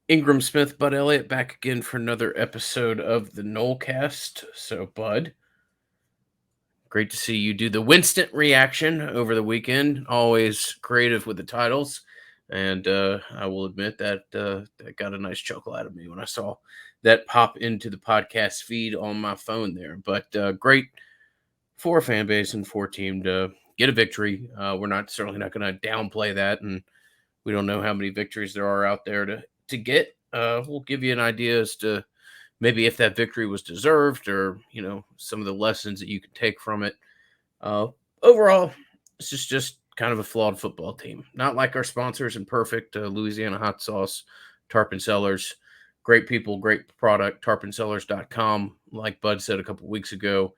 Ingram Smith, Bud Elliott, back again for another episode of the Nolecast. So, Bud, great to see you do the Winston reaction over the weekend. Always creative with the titles, and I will admit that got a nice chuckle out of me when I saw that pop into the podcast feed on my phone there. But great for a fan base and for a team to get a victory. We're not certainly not going to downplay that, and we don't know how many victories there are out there to get. We'll give you an idea as to maybe if that victory was deserved, or some of the lessons that you can take from it. Uh, Overall, this is just kind of a flawed football team. Not like our sponsors and perfect Louisiana hot sauce, Tarpon Cellars. Great people, great product. TarponCellars.com. Like Bud said a couple weeks ago,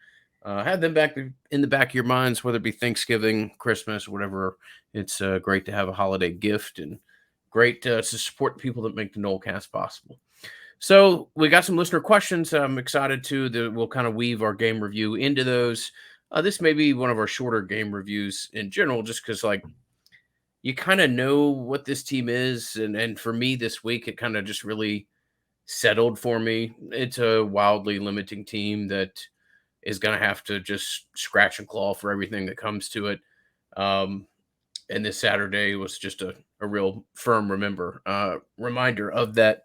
have them back in the back of your minds, whether it be Thanksgiving, Christmas, whatever. It's great to have a holiday gift, and great to support the people that make the Nolecast possible. So we got some listener questions. I'm excited to that we'll kind of weave our game review into those. This may be one of our shorter game reviews in general, just because like you kind of know what this team is, and for me this week it kind of just really settled for me. It's a wildly limiting team that is going to have to just scratch and claw for everything that comes to it. Um, and this Saturday was just a real firm reminder of that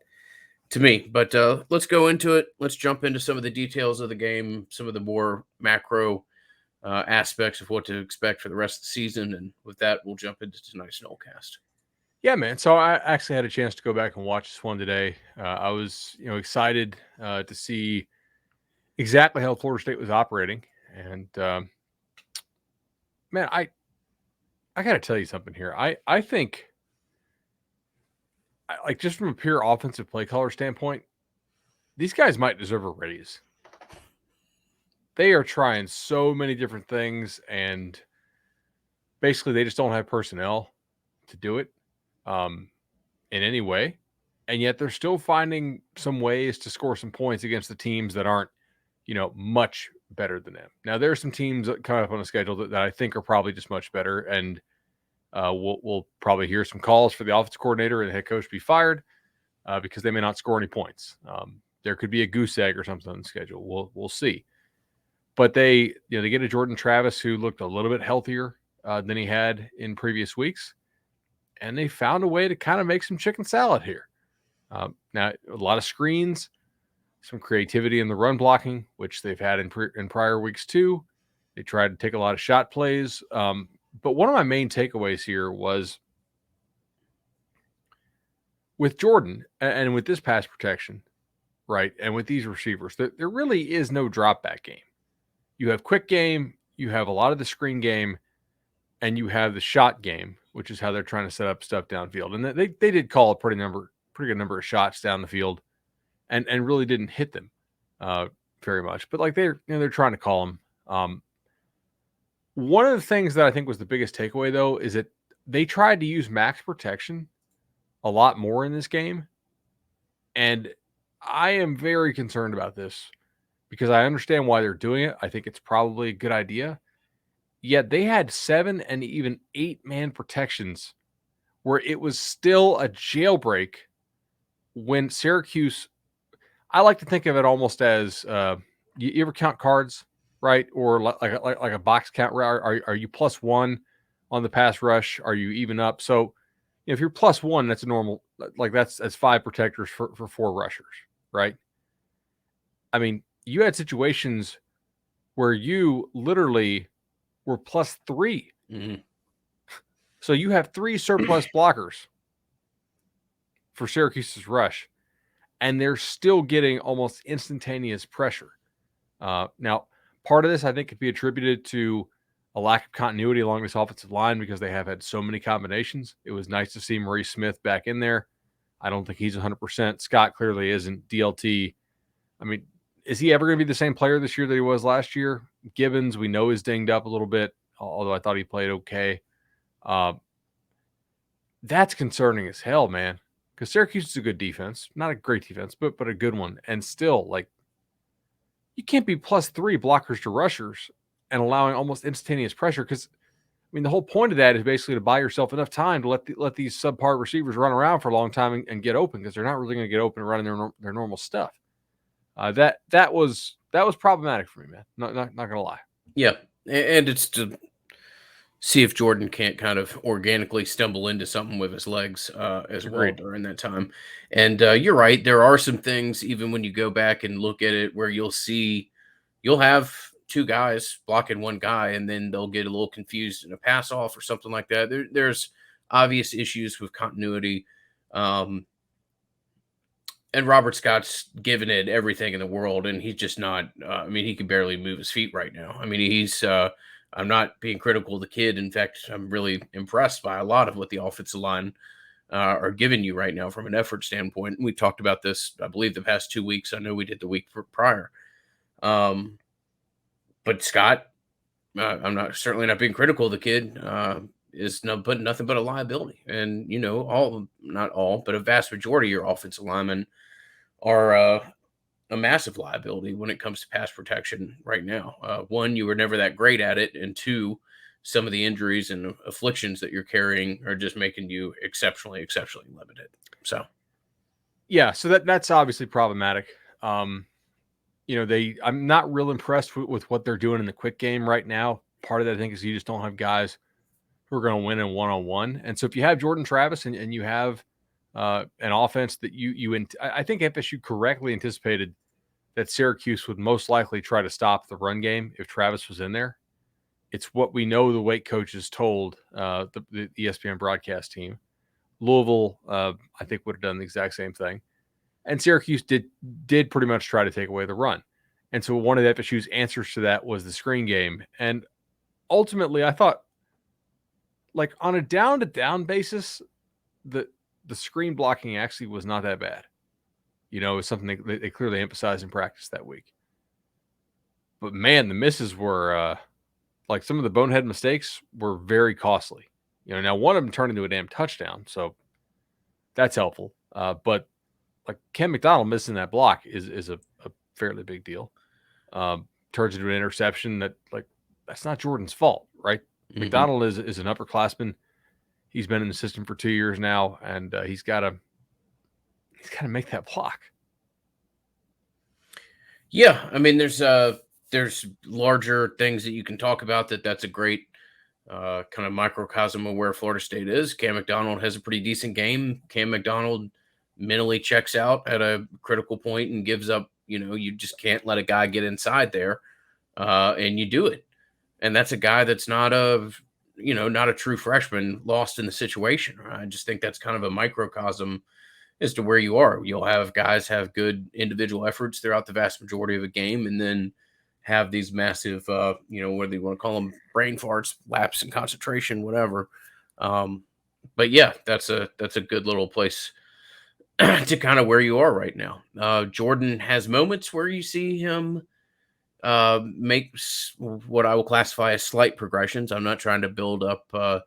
to me. But let's go into it. Let's jump into some of the details of the game, some of the more macro aspects of what to expect for the rest of the season. And with that, we'll jump into tonight's Nolecast. Yeah, man. So I actually had a chance to go back and watch this one today. I was, excited to see exactly how Florida State was operating, and man, I got to tell you something here. I think, like, just from a pure offensive play caller standpoint, these guys might deserve a raise. They are trying so many different things, and basically they just don't have personnel to do it um, in any way. And yet they're still finding some ways to score some points against the teams that aren't, much better than them. Now, there are some teams that come up on the schedule that I think are probably just much better, and we'll probably hear some calls for the offensive coordinator and the head coach to be fired because they may not score any points. There could be a goose egg or something on the schedule. We'll see. But they get a Jordan Travis who looked a little bit healthier than he had in previous weeks, and they found a way to kind of make some chicken salad here. Now, a lot of screens, some creativity in the run blocking, which they've had in prior weeks too. They tried to take a lot of shot plays. But one of my main takeaways here was with Jordan and with this pass protection, right, and with these receivers, there really is no drop back game. You have quick game, you have a lot of the screen game, and you have the shot game, which is how they're trying to set up stuff downfield. And they did call a pretty good number of shots down the field, and really didn't hit them very much. But like they're trying to call them. One of the things that I think was the biggest takeaway though is that they tried to use max protection a lot more in this game, and I am very concerned about this because I understand why they're doing it. I think it's probably a good idea. Yet they had 7 and even 8-man protections where it was still a jailbreak when Syracuse. I like to think of it almost as you ever count cards, right? Or like a box count. Are you +1 on the pass rush? Are you even up? So if you're +1, that's a normal. Like that's 5 protectors for 4 rushers, right? I mean, you had situations where you literally were +3. Mm-hmm. So you have 3 surplus blockers for Syracuse's rush, and they're still getting almost instantaneous pressure. Now, part of this I think could be attributed to a lack of continuity along this offensive line because they have had so many combinations. It was nice to see Maurice Smith back in there. I don't think he's 100%. Scott clearly isn't. DLT, I mean, is he ever going to be the same player this year that he was last year? Gibbons, we know, is dinged up a little bit, although I thought he played okay. That's concerning as hell, man, because Syracuse is a good defense. Not a great defense, but a good one. And still, like, you can't be +3 blockers to rushers and allowing almost instantaneous pressure because mean, the whole point of that is basically to buy yourself enough time to let these subpar receivers run around for a long time and get open, because they're not really going to get open running their normal stuff. That was problematic for me, man. Not going to lie. Yeah, and it's to see if Jordan can't kind of organically stumble into something with his legs as well Agreed. during that time. And you're right, there are some things, even when you go back and look at it, where you'll have two guys blocking one guy, and then they'll get a little confused in a pass off or something like that. There's obvious issues with continuity. Um, and Robert Scott's given it everything in the world, and he's just not. I mean, he can barely move his feet right now. I mean, he's. I'm not being critical of the kid. In fact, I'm really impressed by a lot of what the offensive line are giving you right now from an effort standpoint. And we talked about this, I believe, the past 2 weeks. I know we did the week prior. But Scott, I'm not certainly not being critical of the kid. Is nothing but a liability, and not all, but a vast majority of your offensive linemen are a massive liability when it comes to pass protection right now. One, you were never that great at it, and two, some of the injuries and afflictions that you're carrying are just making you exceptionally limited. So, yeah, so that's obviously problematic. I'm not real impressed with what they're doing in the quick game right now. Part of that, I think, is you just don't have guys who are going to win in one-on-one. And so if you have Jordan Travis and you have an offense that I think FSU correctly anticipated that Syracuse would most likely try to stop the run game if Travis was in there. It's what we know the weight coaches told the ESPN broadcast team. Louisville, I think, would have done the exact same thing. And Syracuse did pretty much try to take away the run. And so one of the FSU's answers to that was the screen game. And ultimately, I thought, like, on a down-to-down basis, the screen blocking actually was not that bad. It was something they clearly emphasized in practice that week. But, man, the misses were, like, some of the bonehead mistakes were very costly. Now one of them turned into a damn touchdown, so that's helpful. But, like, Ken McDonald missing that block is a fairly big deal. Turns into an interception that's not Jordan's fault, right? Mm-hmm. McDonald is an upperclassman. He's been in the system for 2 years now, and he's got to make that block. Yeah, I mean, there's larger things that you can talk about. That's a great kind of microcosm of where Florida State is. Cam McDonald has a pretty decent game. Cam McDonald mentally checks out at a critical point and gives up. You just can't let a guy get inside there, and you do it. And that's a guy that's not a true freshman lost in the situation. I just think that's kind of a microcosm as to where you are. You'll have guys have good individual efforts throughout the vast majority of a game, and then have these massive, whether you want to call them brain farts, lapse in concentration, whatever. But yeah, that's a good little place to kind of where you are right now. Jordan has moments where you see him makes what I will classify as slight progressions. I'm not trying to build up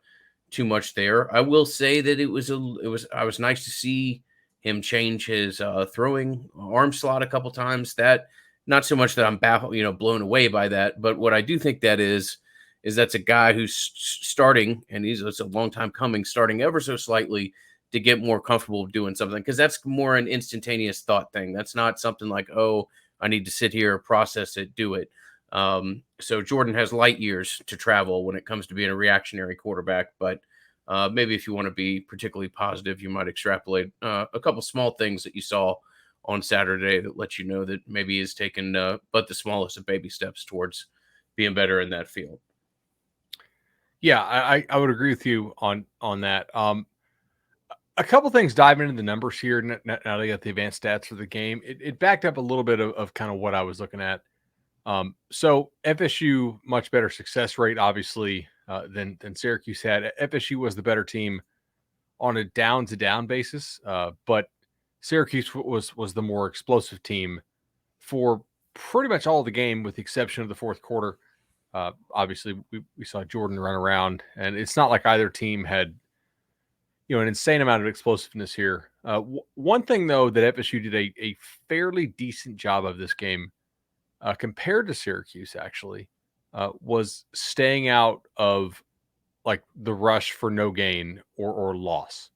too much there. I will say that I was nice to see him change his throwing arm slot a couple times. That, not so much that I'm baffled, blown away by that, but what I do think that is that's a guy who's starting, and it's a long time coming, starting ever so slightly to get more comfortable doing something, because that's more an instantaneous thought thing. That's not something like, oh, I need to sit here, process it, do it. So Jordan has light years to travel when it comes to being a reactionary quarterback, but maybe if you want to be particularly positive, you might extrapolate a couple small things that you saw on Saturday that let you know that maybe he's taken but the smallest of baby steps towards being better in that field. Yeah, I would agree with you on that. A couple things diving into the numbers here. Now that I got the advanced stats for the game, it backed up a little bit of kind of what I was looking at. So FSU, much better success rate, obviously, than Syracuse had. FSU was the better team on a down-to-down basis, but Syracuse was the more explosive team for pretty much all of the game, with the exception of the fourth quarter. Obviously, we saw Jordan run around, and it's not like either team had an insane amount of explosiveness here. One thing, though, that FSU did a fairly decent job of this game compared to Syracuse, actually, was staying out of like the rush for no gain or loss.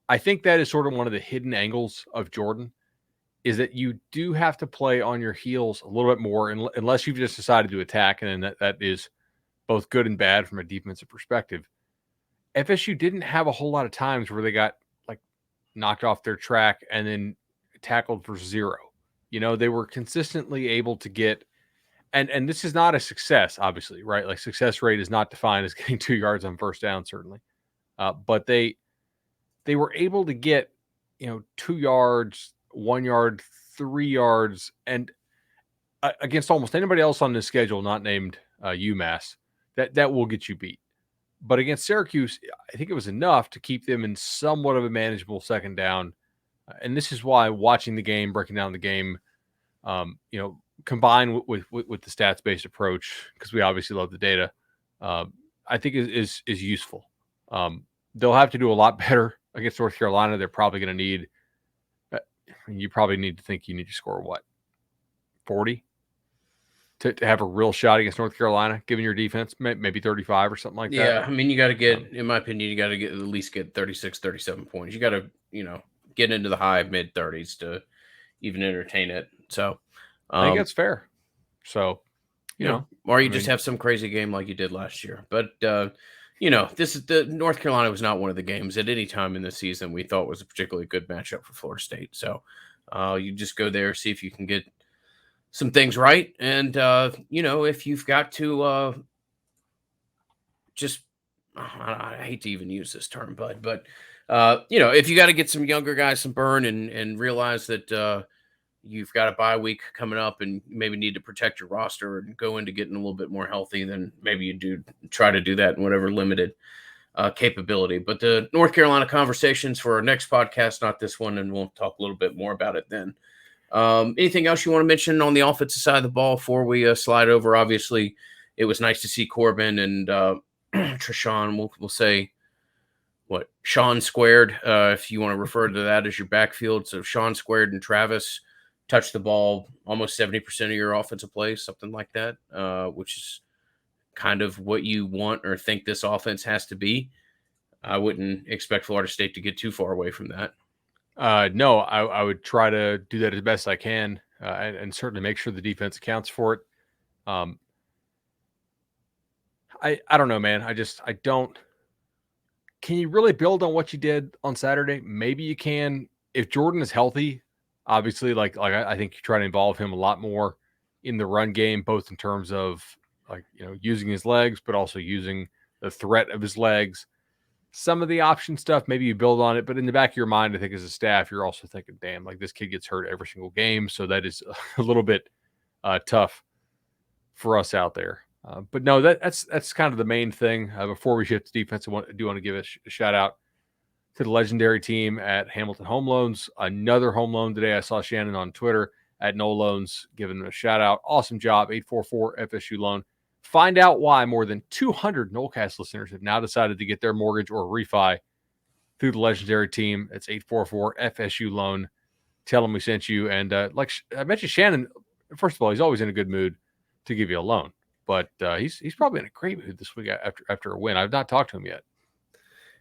I think that is sort of one of the hidden angles of Jordan, is that you do have to play on your heels a little bit more, unless you've just decided to attack, and then that is both good and bad from a defensive perspective. FSU didn't have a whole lot of times where they got like knocked off their track and then tackled for zero. They were consistently able to get, and this is not a success, obviously, right? Like success rate is not defined as getting 2 yards on first down, certainly. But they were able to get, 2 yards, 1 yard, 3 yards, and against almost anybody else on this schedule, not named UMass, that will get you beat. But against Syracuse, I think it was enough to keep them in somewhat of a manageable second down. And this is why watching the game, breaking down the game, combined with the stats-based approach, because we obviously love the data, I think is useful. They'll have to do a lot better against North Carolina. They're probably going to need you probably need to think you need to score what, 40 to have a real shot against North Carolina, given your defense, maybe 35 or something like that. Yeah, I mean, you got to get, in my opinion, you got to at least get 36, 37 points. You got to, get into the high mid 30s to even entertain it. So I think that's fair. So, or you just have some crazy game like you did last year. But this is the North Carolina was not one of the games at any time in the season we thought was a particularly good matchup for Florida State. So you just go there, see if you can get some things right. And, if you've got to just, I hate to even use this term, Bud, but, if you got to get some younger guys some burn and realize that you've got a bye week coming up and maybe need to protect your roster and go into getting a little bit more healthy, then maybe you do try to do that in whatever limited capability. But the North Carolina conversations for our next podcast, not this one, and we'll talk a little bit more about it then. Anything else you want to mention on the offensive side of the ball before we slide over? Obviously, it was nice to see Corbin and Treshawn. We'll say what Sean squared, if you want to refer to that as your backfield. So Sean squared and Travis touched the ball almost 70% of your offensive plays, something like that, which is kind of what you want or think this offense has to be. I wouldn't expect Florida State to get too far away from that. No, I would try to do that as best I can, and certainly make sure the defense accounts for it. I don't know, man. I don't. Can you really build on what you did on Saturday? Maybe you can. If Jordan is healthy, obviously, like I think you try to involve him a lot more in the run game, both in terms of using his legs, but also using the threat of his legs. Some of the option stuff, maybe you build on it, but in the back of your mind, I think as a staff, you're also thinking, damn, like this kid gets hurt every single game. So that is a little bit tough for us out there. But no, that's kind of the main thing. Before we shift to defense, I do want to give a shout out to the legendary team at Hamilton Home Loans. Another home loan today. I saw Shannon on Twitter at No Loans giving them a shout out. Awesome job. 844 FSU loan. Find out why more than 200 Nolecast listeners have now decided to get their mortgage or refi through the legendary team. It's 844 FSU loan. Tell them we sent you. And like I mentioned, Shannon, first of all, he's always in a good mood to give you a loan. But he's probably in a great mood this week after a win. I've not talked to him yet.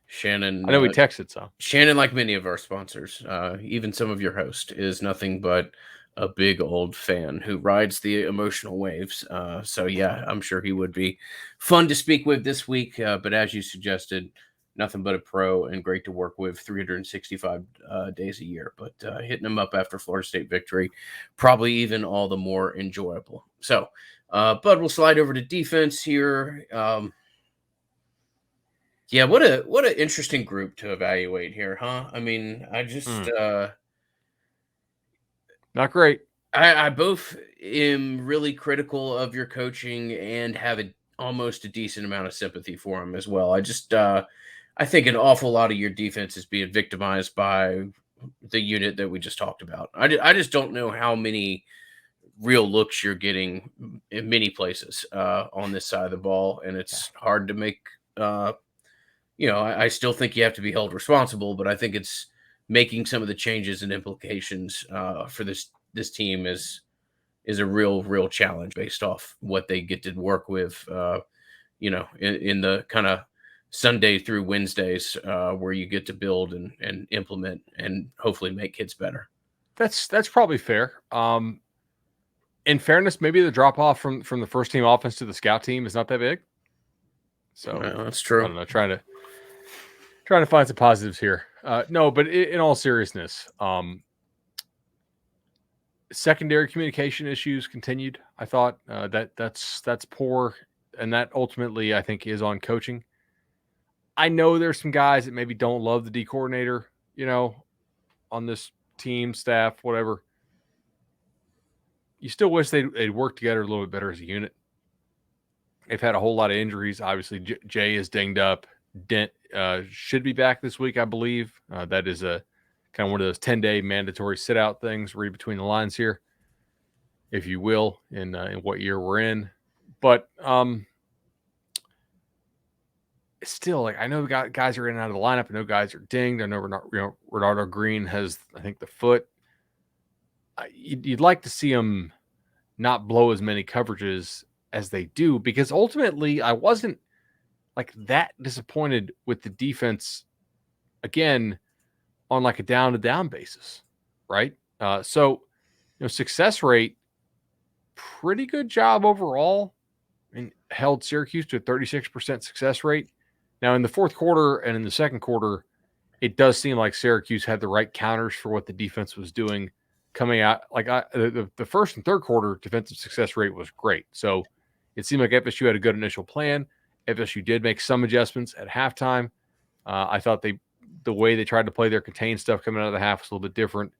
Shannon, I know we texted some. Shannon, like many of our sponsors, even some of your host, is nothing but a big old fan who rides the emotional waves. So yeah, I'm sure he would be fun to speak with this week. But as you suggested, nothing but a pro and great to work with 365 days a year. But hitting him up after Florida State victory, probably even all the more enjoyable. So, Bud, we'll slide over to defense here. Yeah, what an interesting group to evaluate here, huh? I mean, I just not great. I both am really critical of your coaching and have almost a decent amount of sympathy for him as well. I just I think an awful lot of your defense is being victimized by the unit that we just talked about. I just don't know how many real looks you're getting in many places on this side of the ball, and it's hard to make I still think you have to be held responsible, but I think it's making some of the changes and implications for this team is a real challenge based off what they get to work with, in the kind of Sunday through Wednesdays, where you get to build and implement and hopefully make kids better. That's probably fair. In fairness, maybe the drop off from the first team offense to the scout team is not that big. So That's true. I don't know. Trying to find some positives here. No, but in all seriousness, secondary communication issues continued. I thought that's poor, and that ultimately I think is on coaching. I know there's some guys that maybe don't love the D coordinator, on this team, staff, whatever. You still wish they'd work together a little bit better as a unit. They've had a whole lot of injuries. Obviously, Jay is dinged up. Dent should be back this week, I believe. That is a kind of one of those 10-day mandatory sit-out things. Read between the lines here, if you will, in what year we're in. But still, like, I know guys are in and out of the lineup. I know guys are dinged. I know Renardo Green has, I think, the foot. You'd like to see him not blow as many coverages as they do, because ultimately I wasn't like that disappointed with the defense again on like a down to down basis, right? So success rate, pretty good job overall, and held Syracuse to a 36% success rate. Now in the fourth quarter and in the second quarter, it does seem like Syracuse had the right counters for what the defense was doing coming out. Like the first and third quarter defensive success rate was great. So it seemed like FSU had a good initial plan. FSU did make some adjustments at halftime. I thought the way they tried to play their contained stuff coming out of the half was a little bit different.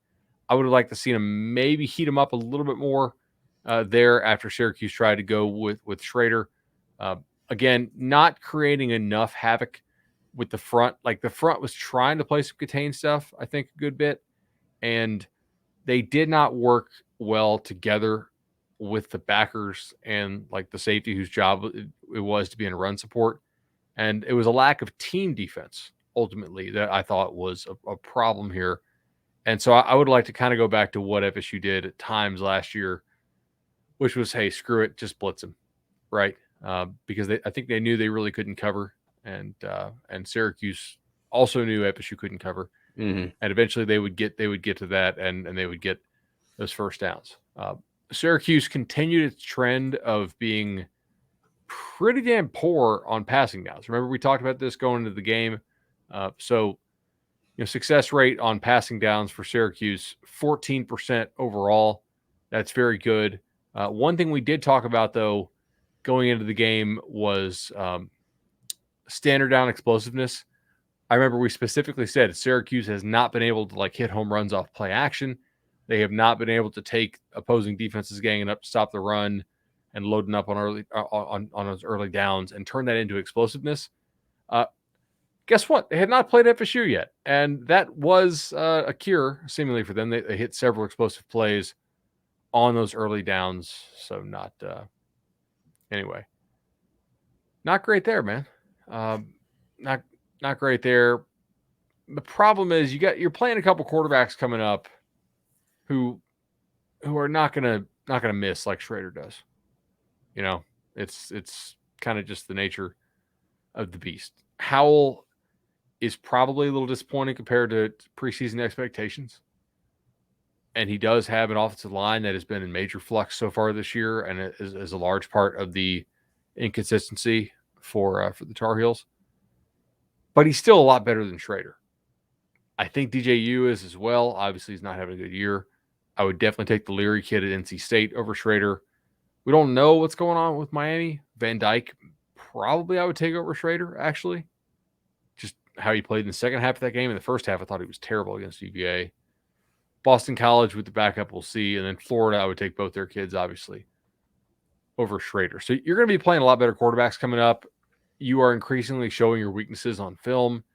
I would have liked to see them maybe heat them up a little bit more there after Syracuse tried to go with Schrader. Again, not creating enough havoc with the front. Like the front was trying to play some contained stuff, I think, a good bit. And they did not work well together with the backers and like the safety whose job it was to be in run support. And it was a lack of team defense ultimately that I thought was a problem here. And so I would like to kind of go back to what FSU did at times last year, which was, hey, screw it, just blitz them, right? Because I think they knew they really couldn't cover, and Syracuse also knew FSU couldn't cover, and eventually they would get to that, and they would get those first downs. Syracuse continued its trend of being pretty damn poor on passing downs. Remember, we talked about this going into the game. So success rate on passing downs for Syracuse, 14% overall. That's very good. One thing we did talk about, though, going into the game was standard down explosiveness. I remember we specifically said Syracuse has not been able to like hit home runs off play action. They have not been able to take opposing defenses ganging up to stop the run and loading up on those early downs and turn that into explosiveness. Guess what? They had not played FSU yet, and that was a cure seemingly for them. They hit several explosive plays on those early downs. So anyway, not great there, man. Not great there. The problem is you're playing a couple quarterbacks coming up who are not gonna miss like Schrader does. It's kind of just the nature of the beast. Howell is probably a little disappointing compared to preseason expectations. And he does have an offensive line that has been in major flux so far this year, and it is a large part of the inconsistency for the Tar Heels. But he's still a lot better than Schrader. I think DJU is as well. Obviously, he's not having a good year. I would definitely take the Leary kid at NC State over Schrader. We don't know what's going on with Miami. Van Dyke, probably I would take over Schrader, actually. Just how he played in the second half of that game. In the first half, I thought he was terrible against UVA. Boston College with the backup, we'll see. And then Florida, I would take both their kids, obviously, over Schrader. So you're going to be playing a lot better quarterbacks coming up. You are increasingly showing your weaknesses on film.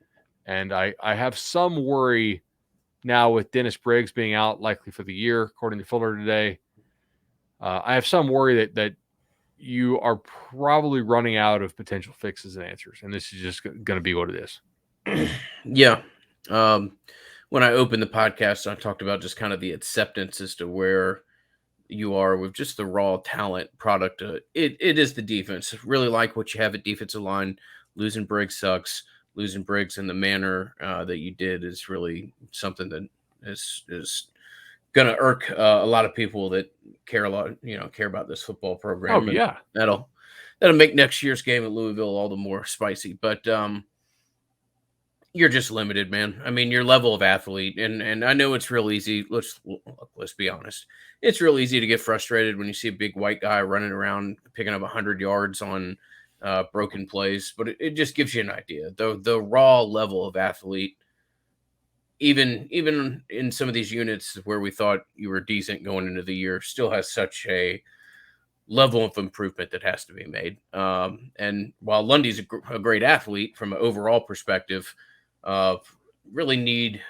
And I have some worry now with Dennis Briggs being out likely for the year, according to Fuller today. I have some worry that you are probably running out of potential fixes and answers. And this is just going to be what it is. Yeah. When I opened the podcast, I talked about just kind of the acceptance as to where you are with just the raw talent product. It is the defense. Really like what you have at defensive line. losing Briggs sucks. Losing Briggs in the manner that you did is really something that is going to irk a lot of people that care a lot, care about this football program, Oh and yeah. that'll make next year's game at Louisville all the more spicy. But you're just limited, man. I mean, your level of athlete, and I know it's real easy. Let's be honest. It's real easy to get frustrated when you see a big white guy running around picking up 100 yards on broken plays, but it just gives you an idea. The raw level of athlete, even in some of these units where we thought you were decent going into the year, still has such a level of improvement that has to be made. And while Lundy's a great athlete from an overall perspective, uh, really need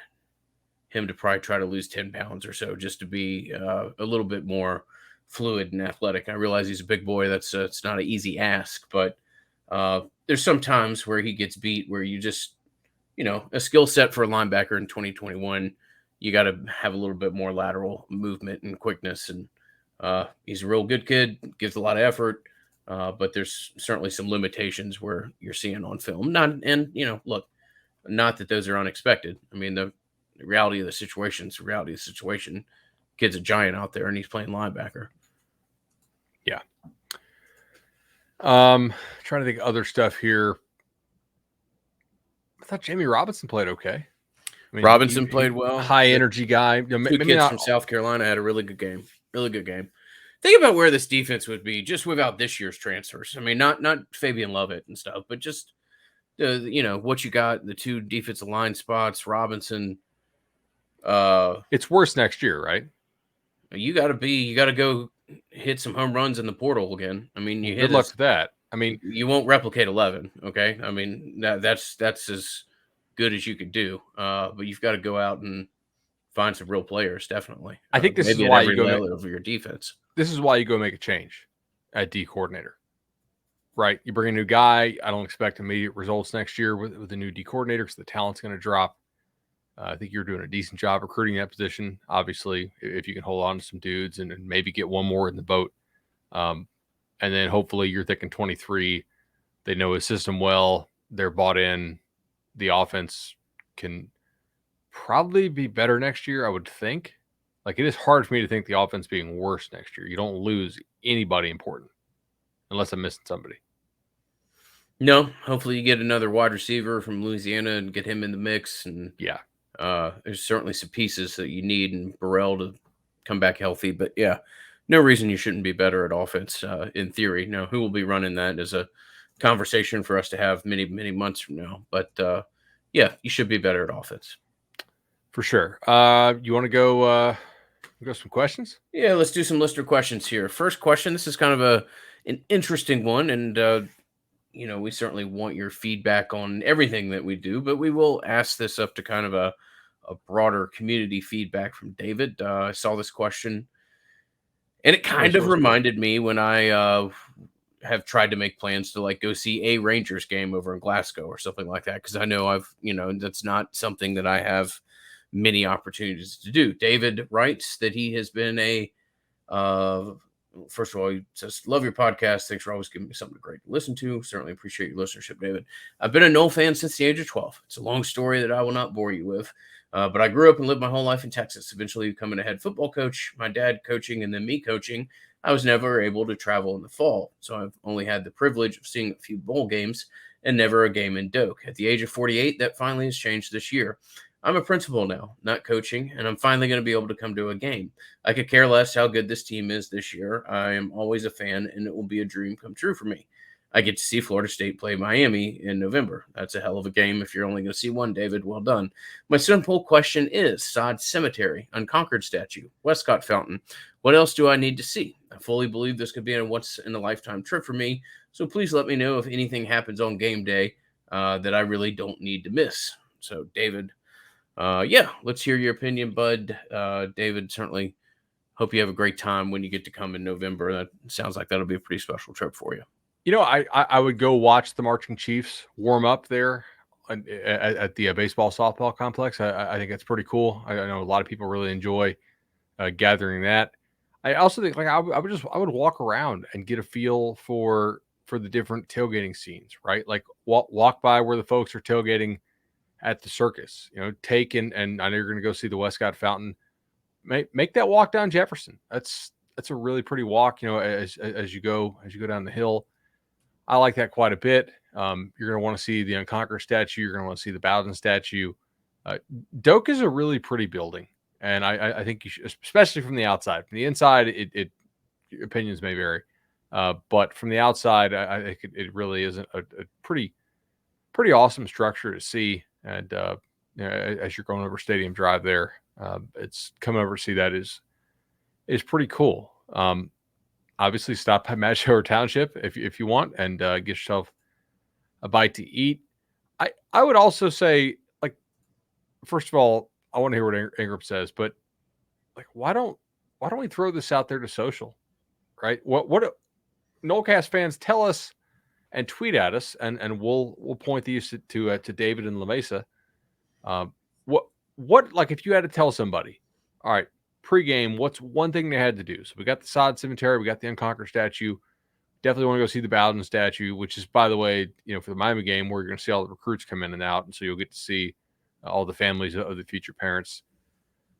him to probably try to lose 10 pounds or so just to be a little bit more fluid and athletic. I realize he's a big boy. That's it's not an easy ask, but there's some times where he gets beat where you just, a skill set for a linebacker in 2021, you got to have a little bit more lateral movement and quickness. And he's a real good kid, gives a lot of effort, but there's certainly some limitations where you're seeing on film. Look, not that those are unexpected. I mean, the reality of the situation is the reality of the situation. Kid's a giant out there, and he's playing linebacker. Yeah. Trying to think of other stuff here. I thought Jamie Robinson played okay. I mean, Robinson played well. High energy guy. Two kids from South Carolina had a really good game. Really good game. Think about where this defense would be just without this year's transfers. I mean, not Fabian Lovett and stuff, but just what you got, the two defensive line spots, Robinson. It's worse next year, right? You got to go hit some home runs in the portal again. I mean, good luck with that. I mean, you won't replicate 11. Okay. I mean, that's as good as you could do. But you've got to go out and find some real players. Definitely. I think this is why you go over your defense. This is why you go make a change at D coordinator, right? You bring a new guy. I don't expect immediate results next year with the new D coordinator because the talent's going to drop. I think you're doing a decent job recruiting that position. Obviously, if you can hold on to some dudes and maybe get one more in the boat. And then hopefully you're thinking 23, they know his system well. They're bought in. The offense can probably be better next year, I would think. Like, it is hard for me to think the offense being worse next year. You don't lose anybody important unless I'm missing somebody. No, hopefully you get another wide receiver from Louisiana and get him in the mix. And yeah, there's certainly some pieces that you need in Burrell to come back healthy. But yeah, no reason you shouldn't be better at offense in theory. Now, who will be running that is a conversation for us to have many, many months from now. But yeah, you should be better at offense. For sure. You want to go some questions? Yeah, let's do some listener questions here. First question. This is kind of an interesting one, and we certainly want your feedback on everything that we do, but we will ask this up to kind of a broader community feedback from David. I saw this question, and it kind of reminded me when I have tried to make plans to like go see a Rangers game over in Glasgow or something like that, because I know that's not something that I have many opportunities to do. David writes that he has been first of all, he says, love your podcast. Thanks for always giving me something great to listen to. Certainly appreciate your listenership, David. I've been a Nole fan since the age of 12. It's a long story that I will not bore you with. But I grew up and lived my whole life in Texas, eventually becoming a head football coach, my dad coaching, and then me coaching. I was never able to travel in the fall, so I've only had the privilege of seeing a few bowl games and never a game in Doak. At the age of 48, that finally has changed this year. I'm a principal now, not coaching, and I'm finally going to be able to come to a game. I could care less how good this team is this year. I am always a fan, and it will be a dream come true for me. I get to see Florida State play Miami in November. That's a hell of a game if you're only going to see one, David. Well done. My simple question is Sod Cemetery, Unconquered Statue, Westcott Fountain. What else do I need to see? I fully believe this could be a once-in-a-lifetime trip for me, so please let me know if anything happens on game day that I really don't need to miss. So, David, yeah, let's hear your opinion, bud. David, certainly hope you have a great time when you get to come in November. That sounds like that'll be a pretty special trip for you. I would go watch the Marching Chiefs warm up there at the baseball softball complex. I think that's pretty cool. I know a lot of people really enjoy gathering that. I also think I would walk around and get a feel for for the different tailgating scenes, right? Like walk by where the folks are tailgating at the circus, take and I know you're going to go see the Westcott Fountain. Make that walk down Jefferson. That's a really pretty walk, as you go down the hill. I like that quite a bit. You're going to want to see the Unconquered statue. You're going to want to see the Bowden statue. Doak is a really pretty building, and I think you should, especially from the outside. From the inside, it opinions may vary, but from the outside, I think it really is a pretty awesome structure to see. And as you're going over Stadium Drive there, it's coming over to see that is pretty cool. Obviously, stop by Madshore Township if you want, and get yourself a bite to eat. I would also say, like, first of all, I want to hear what Inrgam says, but like, why don't we throw this out there to social, right? What Nolecast fans, tell us and tweet at us, and we'll point these to David and La Mesa. What like if you had to tell somebody, all right, pregame, what's one thing they had to do? So we got the sod cemetery, we got the Unconquered statue. Definitely want to go see the Bowden statue, which is, by the way, for the Miami game where you're going to see all the recruits come in and out, and so you'll get to see all the families of the future parents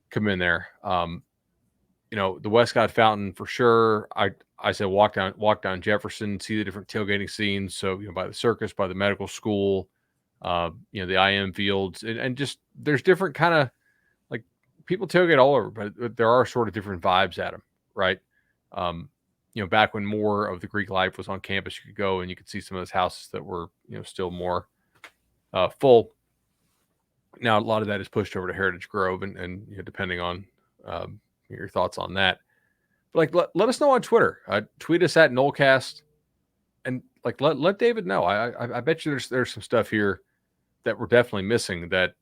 come in there. The Westcott Fountain for sure. I said walk down Jefferson, see the different tailgating scenes. So by the circus, by the medical school, the IM fields, and just there's different kind of, like, people tailgate all over, but there are sort of different vibes at them, right? Back when more of the Greek life was on campus, you could go and you could see some of those houses that were, still more full. Now, a lot of that is pushed over to Heritage Grove, and depending on your thoughts on that. But like, let us know on Twitter. Tweet us at Nolecast, and like let David know. I bet you there's some stuff here that we're definitely missing that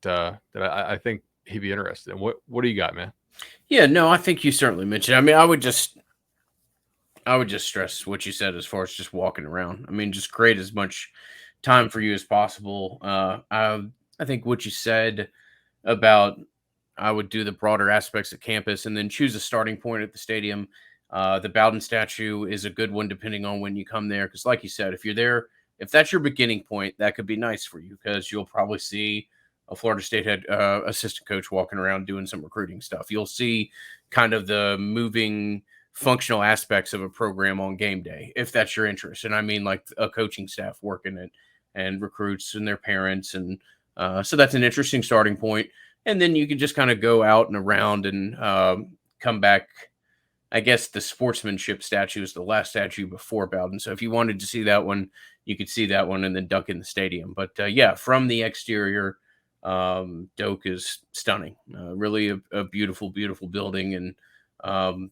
I think he'd be interested in. What do you got, man? Yeah, no, I think you certainly mentioned. I mean, I would just stress what you said as far as just walking around. I mean, just create as much time for you as possible. I think what you said about, I would do the broader aspects of campus and then choose a starting point at the stadium. The Bowden statue is a good one depending on when you come there. Because like you said, if you're there, if that's your beginning point, that could be nice for you because you'll probably see a Florida State head assistant coach walking around doing some recruiting stuff. You'll see kind of the moving functional aspects of a program on game day, if that's your interest. And I mean, like, a coaching staff working it and recruits and their parents. And so that's an interesting starting point. And then you can just kind of go out and around and come back. I guess the sportsmanship statue is the last statue before Bowden. So if you wanted to see that one, you could see that one and then duck in the stadium. But yeah, from the exterior, Doak is stunning. Really a beautiful, beautiful building. And,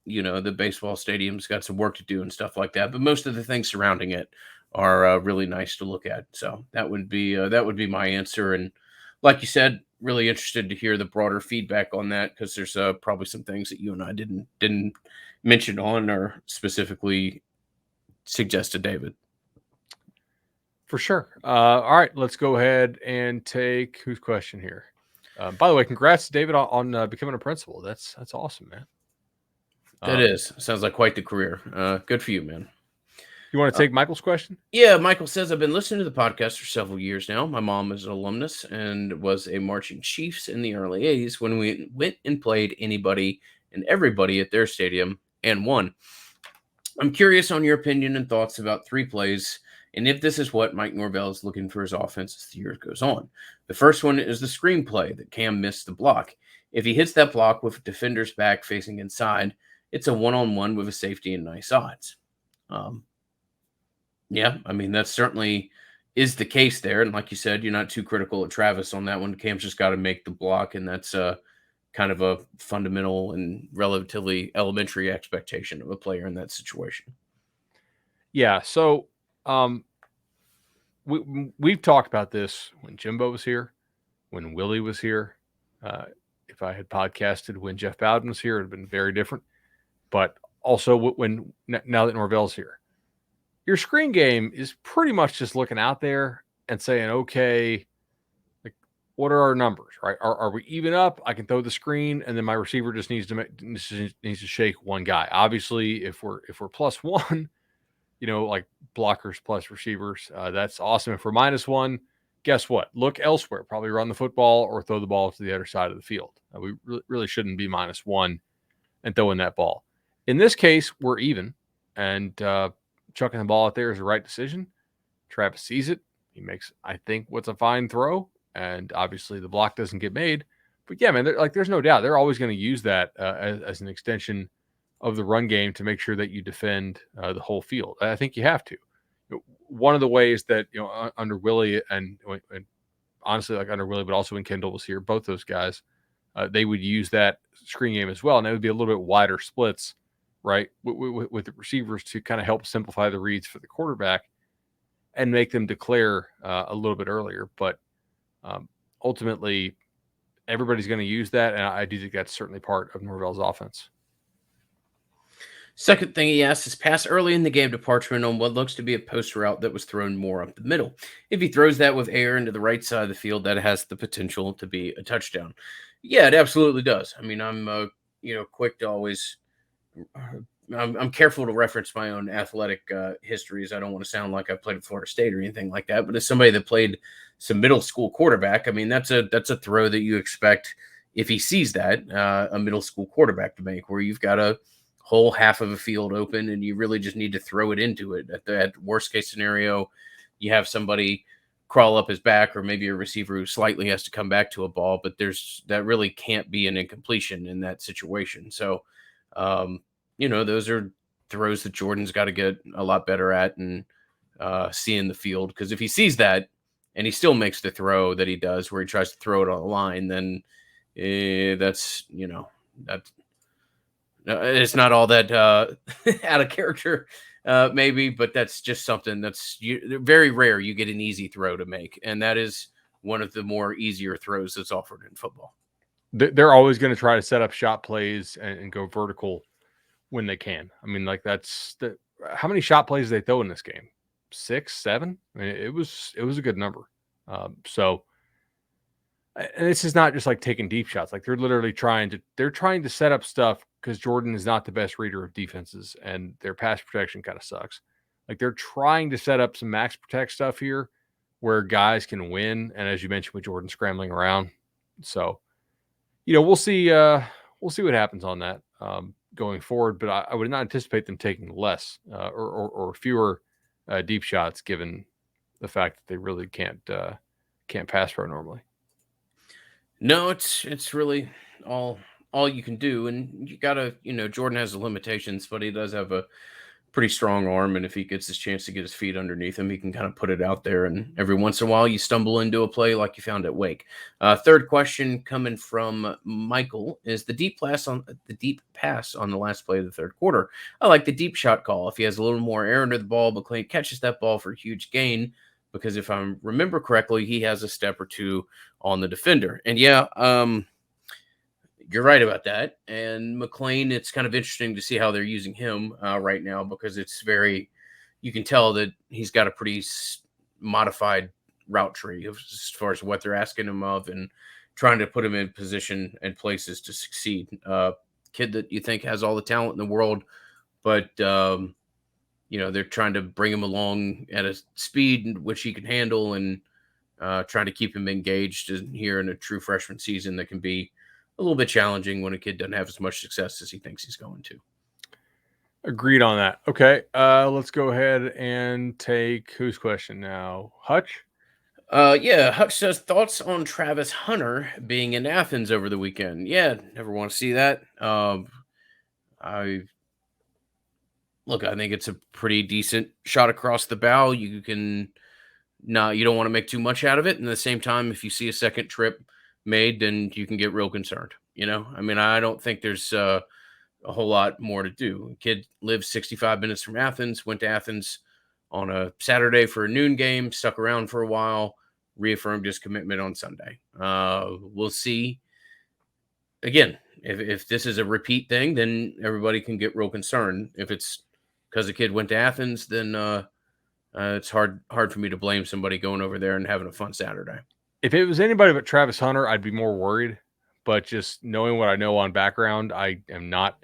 the baseball stadium's got some work to do and stuff like that. But most of the things surrounding it are really nice to look at. So that would be my answer. And like you said, really interested to hear the broader feedback on that, because there's probably some things that you and I didn't mention on or specifically suggest to David. For sure. All right, let's go ahead and take whose question here. By the way, congrats to David on becoming a principal. That's awesome, man. That is. Sounds like quite the career. Good for you, man. You want to take Michael's question? Yeah, Michael says, I've been listening to the podcast for several years now. My mom is an alumnus and was a marching chiefs in the early 80s when we went and played anybody and everybody at their stadium and won. I'm curious on your opinion and thoughts about 3 plays, and if this is what Mike Norvell is looking for his offense as the year goes on. The first one is the screen play that Cam missed the block. If he hits that block with defender's back facing inside, it's a one-on-one with a safety and nice odds. Yeah, I mean, that certainly is the case there. And like you said, you're not too critical of Travis on that one. Cam's just got to make the block, and that's kind of a fundamental and relatively elementary expectation of a player in that situation. Yeah, so we've talked about this when Jimbo was here, when Willie was here. If I had podcasted when Jeff Bowden was here, it would have been very different. But also now that Norvell's here, your screen game is pretty much just looking out there and saying, okay, like, what are our numbers, right? Are we even up? I can throw the screen, and then my receiver just needs to shake one guy. Obviously, if we're +1, like blockers plus receivers. That's awesome. And for -1, guess what? Look elsewhere. Probably run the football or throw the ball to the other side of the field. We really shouldn't be -1 and throwing that ball. In this case, we're even, and chucking the ball out there is the right decision. Travis sees it. He makes, I think, what's a fine throw, and obviously the block doesn't get made. But yeah, man, there's no doubt they're always going to use that as an extension of the run game to make sure that you defend the whole field. I think you have to. One of the ways that under Willie and honestly, like under Willie, but also when Kendall was here, both those guys, they would use that screen game as well, and it would be a little bit wider splits, right, with the receivers to kind of help simplify the reads for the quarterback and make them declare a little bit earlier. But ultimately, everybody's going to use that, and I do think that's certainly part of Norvell's offense. Second thing he asked is pass early in the game to Parchment on what looks to be a post route that was thrown more up the middle. If he throws that with air into the right side of the field, that has the potential to be a touchdown. Yeah, it absolutely does. I mean, I'm quick to always. I'm careful to reference my own athletic histories. I don't want to sound like I played at Florida State or anything like that. But as somebody that played some middle school quarterback, I mean, that's a throw that you expect if he sees that a middle school quarterback to make, where you've got a whole half of a field open and you really just need to throw it into it. At the worst case scenario, you have somebody crawl up his back, or maybe a receiver who slightly has to come back to a ball, but that really can't be an incompletion in that situation. So, those are throws that Jordan's got to get a lot better at and seeing the field. Because if he sees that and he still makes the throw that he does, where he tries to throw it on the line, then that's it's not all that out of character, maybe, but that's just something that's very rare. You get an easy throw to make, and that is one of the more easier throws that's offered in football. They're always going to try to set up shot plays and go vertical when they can. I mean, like how many shot plays did they throw in this game? 6, 7? I mean, it was a good number. And this is not just like taking deep shots. Like they're literally trying to set up stuff because Jordan is not the best reader of defenses and their pass protection kind of sucks. Like they're trying to set up some max protect stuff here where guys can win. And as you mentioned with Jordan scrambling around. So, we'll see what happens on that going forward, but I would not anticipate them taking less or fewer deep shots given the fact that they really can't pass pro normally. No, it's really all you can do, and you gotta, Jordan has the limitations, but he does have a pretty strong arm, and if he gets his chance to get his feet underneath him, he can kind of put it out there. And every once in a while, you stumble into a play like you found at Wake. Third question coming from Michael is the deep pass on the last play of the third quarter. I like the deep shot call. If he has a little more air under the ball, McClain catches that ball for a huge gain. Because if I remember correctly, he has a step or two on the defender. And yeah, you're right about that. And McClain, it's kind of interesting to see how they're using him right now, because you can tell that he's got a pretty modified route tree as far as what they're asking him of and trying to put him in position and places to succeed. Kid that you think has all the talent in the world, but they're trying to bring him along at a speed which he can handle, and trying to keep him engaged here in a true freshman season that can be a little bit challenging when a kid doesn't have as much success as he thinks he's going to. Agreed on that. Okay, let's go ahead and take whose question now? Hutch? Yeah, Hutch says, thoughts on Travis Hunter being in Athens over the weekend? Yeah, never want to see that. I think it's a pretty decent shot across the bow. You don't want to make too much out of it. And at the same time, if you see a second trip made, then you can get real concerned. I mean, I don't think there's a whole lot more to do. A kid lives 65 minutes from Athens, went to Athens on a Saturday for a noon game, stuck around for a while, reaffirmed his commitment on Sunday. We'll see. Again, if this is a repeat thing, then everybody can get real concerned. If it's because the kid went to Athens, then it's hard for me to blame somebody going over there and having a fun Saturday. If it was anybody but Travis Hunter, I'd be more worried. But just knowing what I know on background, I am not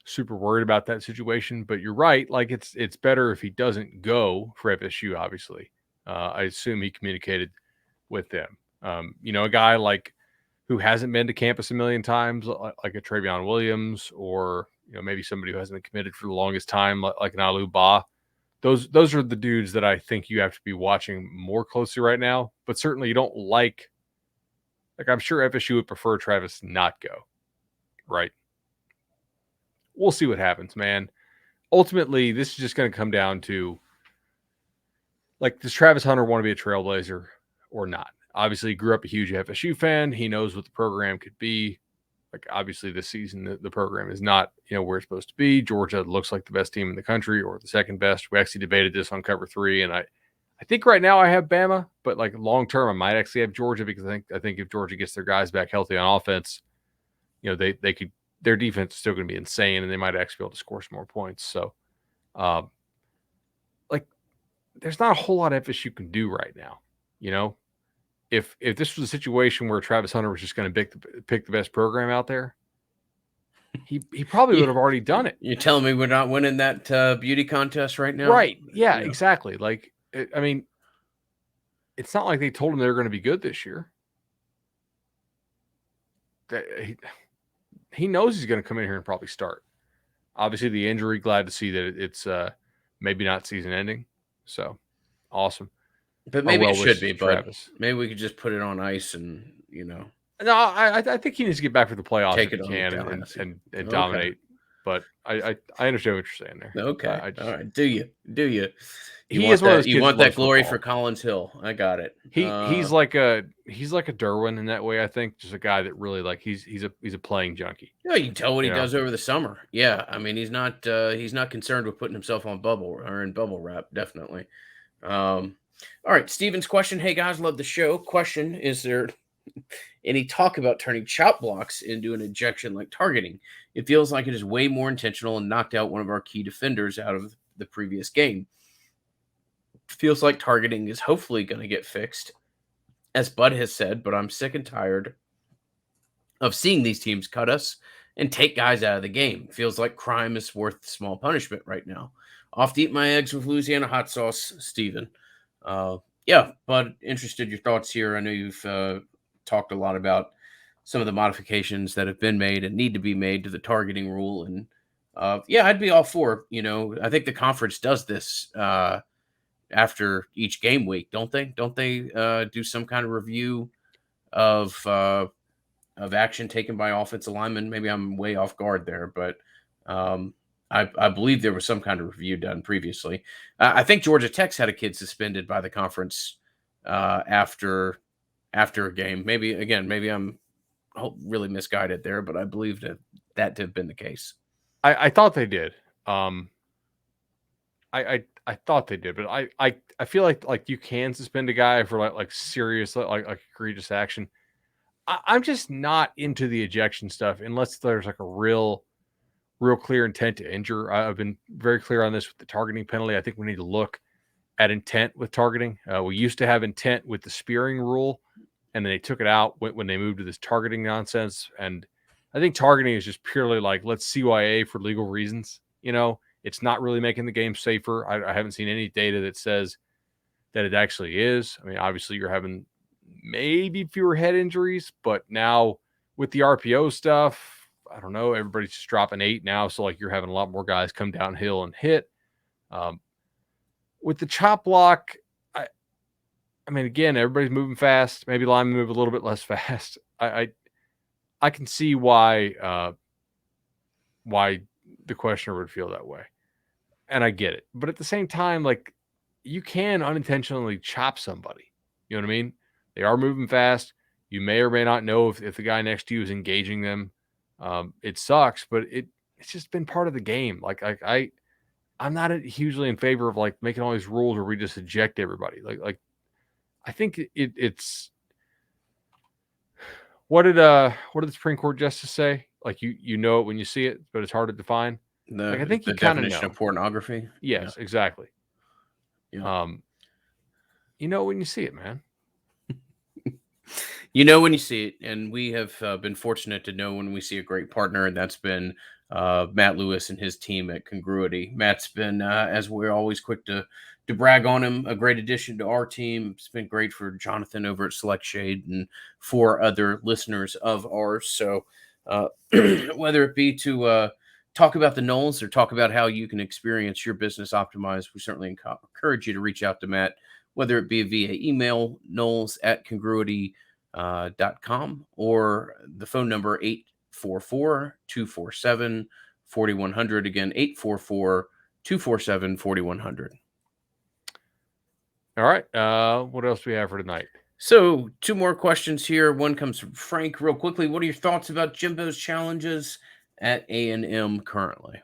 super worried about that situation. But you're right. Like it's better if he doesn't go for FSU. Obviously, I assume he communicated with them. A guy like who hasn't been to campus a million times, like a Travion Williams, or maybe somebody who hasn't been committed for the longest time, like an Alu Ba. Those are the dudes that I think you have to be watching more closely right now. But certainly you don't like I'm sure FSU would prefer Travis not go, right? We'll see what happens, man. Ultimately, this is just going to come down to does Travis Hunter want to be a trailblazer or not? Obviously, he grew up a huge FSU fan. He knows what the program could be. Obviously, this season, the program is not, where it's supposed to be. Georgia looks like the best team in the country or the second best. We actually debated this on Cover 3, and I think right now I have Bama, but long term, I might actually have Georgia because I think if Georgia gets their guys back healthy on offense, they could, their defense is still going to be insane, and they might actually be able to score some more points. So, there's not a whole lot FSU can do right now. If this was a situation where Travis Hunter was just going to pick the best program out there, he probably would have already done it. You're telling me we're not winning that beauty contest right now? Right. Yeah, exactly. It's not like they told him they were going to be good this year. He knows he's going to come in here and probably start. Obviously, the injury, glad to see that it's maybe not season ending. So, awesome. But maybe it should be, Travis. Maybe we could just put it on ice and, No, I think he needs to get back for the playoffs take if it he can and dominate. But I understand what you're saying there. Okay. All right. Do you? He is one of those kids. You want that glory for Collins Hill? I got it. He's like a Derwin in that way. I think just a guy that really he's a playing junkie. Yeah, you can tell what he does over the summer. Yeah, I mean he's not concerned with putting himself on bubble or in bubble wrap. Definitely. All right, Steven's question. Hey guys, love the show. Question: is there any talk about turning chop blocks into an ejection like targeting? It feels like it is way more intentional and knocked out one of our key defenders out of the previous game. Feels like targeting is hopefully going to get fixed, as Bud has said, but I'm sick and tired of seeing these teams cut us and take guys out of the game. Feels like crime is worth small punishment right now. Off to eat my eggs with Louisiana hot sauce, Steven. Yeah, Bud, interested your thoughts here. I know you've talked a lot about some of the modifications that have been made and need to be made to the targeting rule. And yeah, I'd be all for, I think the conference does this after each game week, don't they? Don't they do some kind of review of action taken by offensive linemen? Maybe I'm way off guard there, but I believe there was some kind of review done previously. I think Georgia Tech's had a kid suspended by the conference after a game. Maybe I'm really misguided there, but I believe that to have been the case. I thought they did. I thought they did, but I feel like you can suspend a guy for like serious like egregious action. I'm just not into the ejection stuff unless there's like a real clear intent to injure. I've been very clear on this with the targeting penalty. I think we need to look at intent with targeting. We used to have intent with the spearing rule, and then they took it out when they moved to this targeting nonsense. And I think targeting is just purely like, let's CYA for legal reasons. It's not really making the game safer. I haven't seen any data that says that it actually is. I mean, obviously you're having maybe fewer head injuries, but now with the RPO stuff, I don't know, everybody's just dropping 8 now. So you're having a lot more guys come downhill and hit. With the chop block, I mean, again, everybody's moving fast. Maybe linemen move a little bit less fast. I can see why the questioner would feel that way. And I get it. But at the same time, you can unintentionally chop somebody. You know what I mean? They are moving fast. You may or may not know if the guy next to you is engaging them. It sucks, but it's just been part of the game. I'm not hugely in favor of making all these rules where we just eject everybody. I think it's what did the Supreme Court justice say? You know it when you see it, but it's hard to define. I think the definition of pornography. Yes, yeah. Exactly. Yeah. You know when you see it, man. You know when you see it, and we have been fortunate to know when we see a great partner, and that's been Matt Lewis and his team at Congruity. Matt's been, as we're always quick to brag on him, a great addition to our team. It's been great for Jonathan over at Select Shade and for other listeners of ours. So whether it be to talk about the Knolls or talk about how you can experience your business optimized, we certainly encourage you to reach out to Matt, whether it be via email, knolls@congruity.com, or the phone number 844-247-4100. Again, 844-247-4100. All right. What else do we have for tonight? So, two more questions here. One comes from Frank. Real quickly, what are your thoughts about Jimbo's challenges at A&M currently?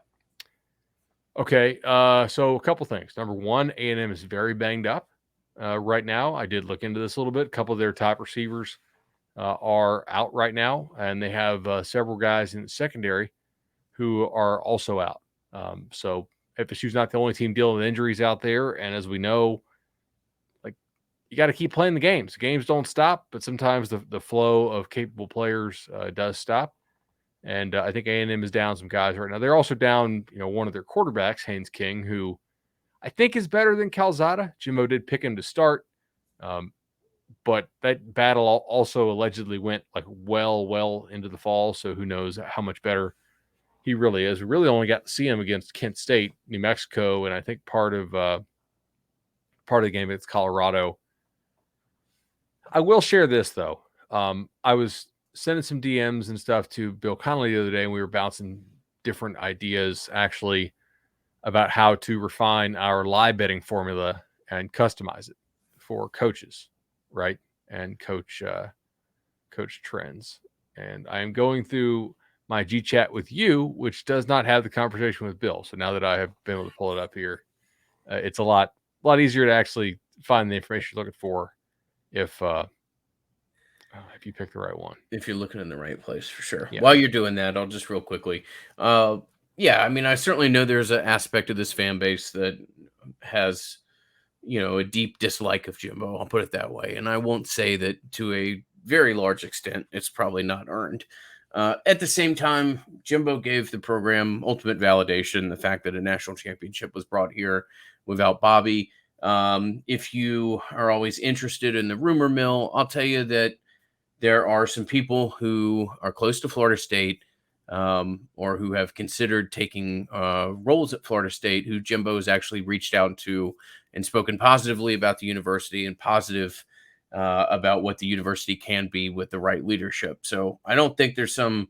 Okay. So a couple things. Number one, A&M is very banged up right now. I did look into this a little bit. A couple of their top receivers are out right now, and they have several guys in the secondary who are also out. So FSU's not the only team dealing with injuries out there. And as we know, like, you got to keep playing the games. Games don't stop, but sometimes the flow of capable players does stop. And I think A&M is down some guys right now. They're also down, one of their quarterbacks, Haynes King, who I think is better than Calzada. Jimbo did pick him to start. But that battle also allegedly went like well into the fall. So who knows how much better he really is. We really only got to see him against Kent State, New Mexico, and I think part of the game against Colorado. I will share this though. I was sending some DMs and stuff to Bill Connolly the other day, and we were bouncing different ideas actually about how to refine our live betting formula and customize it for coaches, right? And coach trends. And I am going through my G chat with you, which does not have the conversation with Bill. So now that I have been able to pull it up here, it's a lot easier to actually find the information you're looking for if you pick the right one. If you're looking in the right place, for sure. Yeah. While you're doing that, I'll just real quickly. Yeah, I mean, I certainly know there's an aspect of this fan base that has, a deep dislike of Jimbo. I'll put it that way. And I won't say that to a very large extent, it's probably not earned. At the same time, Jimbo gave the program ultimate validation, the fact that a national championship was brought here without Bobby. If you are always interested in the rumor mill, I'll tell you that there are some people who are close to Florida State, or who have considered taking roles at Florida State, who Jimbo has actually reached out to and spoken positively about the university and positive about what the university can be with the right leadership. So I don't think there's some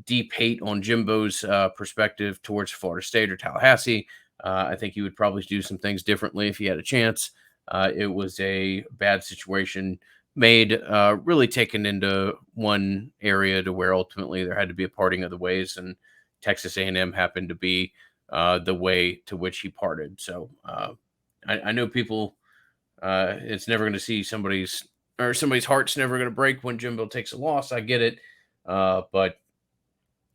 deep hate on Jimbo's perspective towards Florida State or Tallahassee. I think he would probably do some things differently if he had a chance. It was a bad situation made, really taken into one area to where ultimately there had to be a parting of the ways, and Texas A&M happened to be the way to which he parted. So I know people, it's never going to see somebody's heart's never going to break when Jimbo takes a loss. I get it. But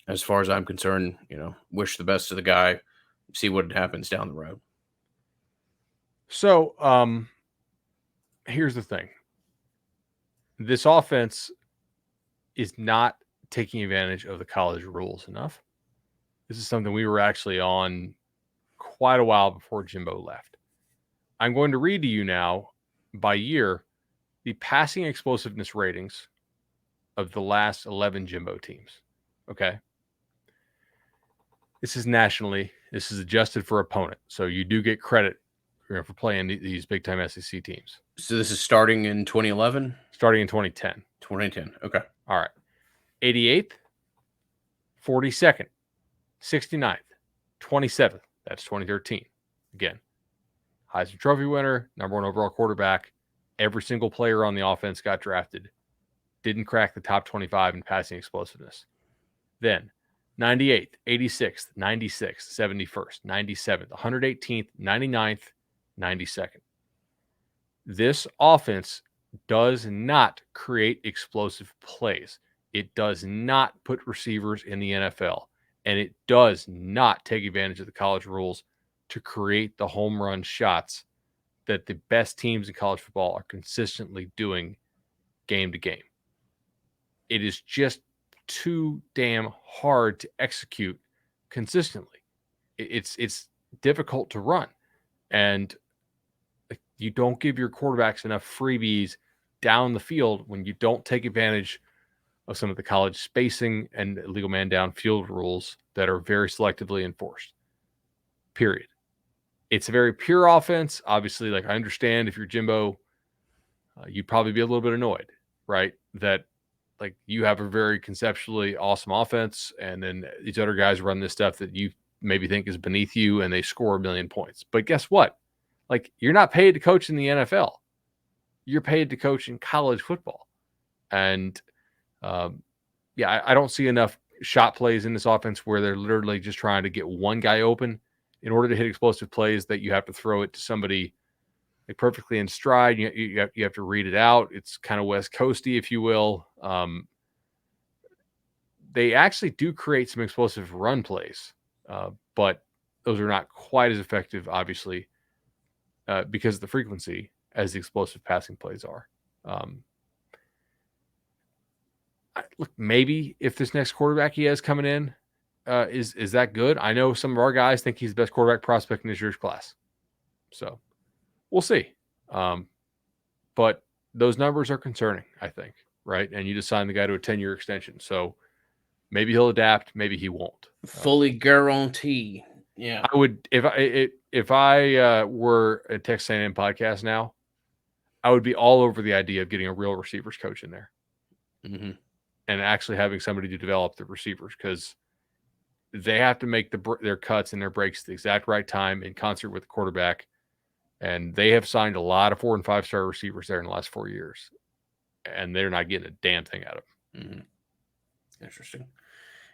as far as I'm concerned, wish the best to the guy, see what happens down the road. So here's the thing. This offense is not taking advantage of the college rules enough. This is something we were actually on quite a while before Jimbo left. I'm going to read to you now, by year, the passing explosiveness ratings of the last 11 Jimbo teams. Okay? This is nationally. This is adjusted for opponent. So you do get credit for playing these big-time SEC teams. So this is starting in 2011? Starting in 2010. 2010. Okay. All right. 88th, 42nd, 69th, 27th. That's 2013. Again, Heisman Trophy winner, number one overall quarterback. Every single player on the offense got drafted. Didn't crack the top 25 in passing explosiveness. Then 98th, 86th, 96th, 71st, 97th, 118th, 99th, 92nd. This offense does not create explosive plays. It does not put receivers in the NFL, and it does not take advantage of the college rules to create the home run shots that the best teams in college football are consistently doing game to game. it is just too damn hard to execute consistently. It's difficult to run, and you don't give your quarterbacks enough freebies down the field when you don't take advantage of some of the college spacing and illegal man down field rules that are very selectively enforced. Period. It's a very pure offense. Obviously, like I understand if you're Jimbo, you'd probably be a little bit annoyed, right? That like you have a very conceptually awesome offense, and then these other guys run this stuff that you maybe think is beneath you, and they score a million points. But guess what? Like you're not paid to coach in the NFL. You're paid to coach in college football, and I don't see enough shot plays in this offense where they're literally just trying to get one guy open in order to hit explosive plays that you have to throw it to somebody like perfectly in stride. You have to read it out. It's kind of West Coasty, if you will. They actually do create some explosive run plays, but those are not quite as effective, obviously, because of the frequency as the explosive passing plays are. Look, maybe if this next quarterback he has coming in is that good. I know some of our guys think he's the best quarterback prospect in this year's class. So we'll see. But those numbers are concerning, I think, right? And you just signed the guy to a 10-year extension. So maybe he'll adapt, maybe he won't. Fully guarantee. Yeah. I would if I were a Texas A&M podcast now, I would be all over the idea of getting a real receivers coach in there. Mm-hmm. And actually having somebody to develop the receivers, because they have to make their cuts and their breaks at the exact right time in concert with the quarterback. And they have signed a lot of 4- and 5-star receivers there in the last 4 years, and they're not getting a damn thing out of them. Mm-hmm.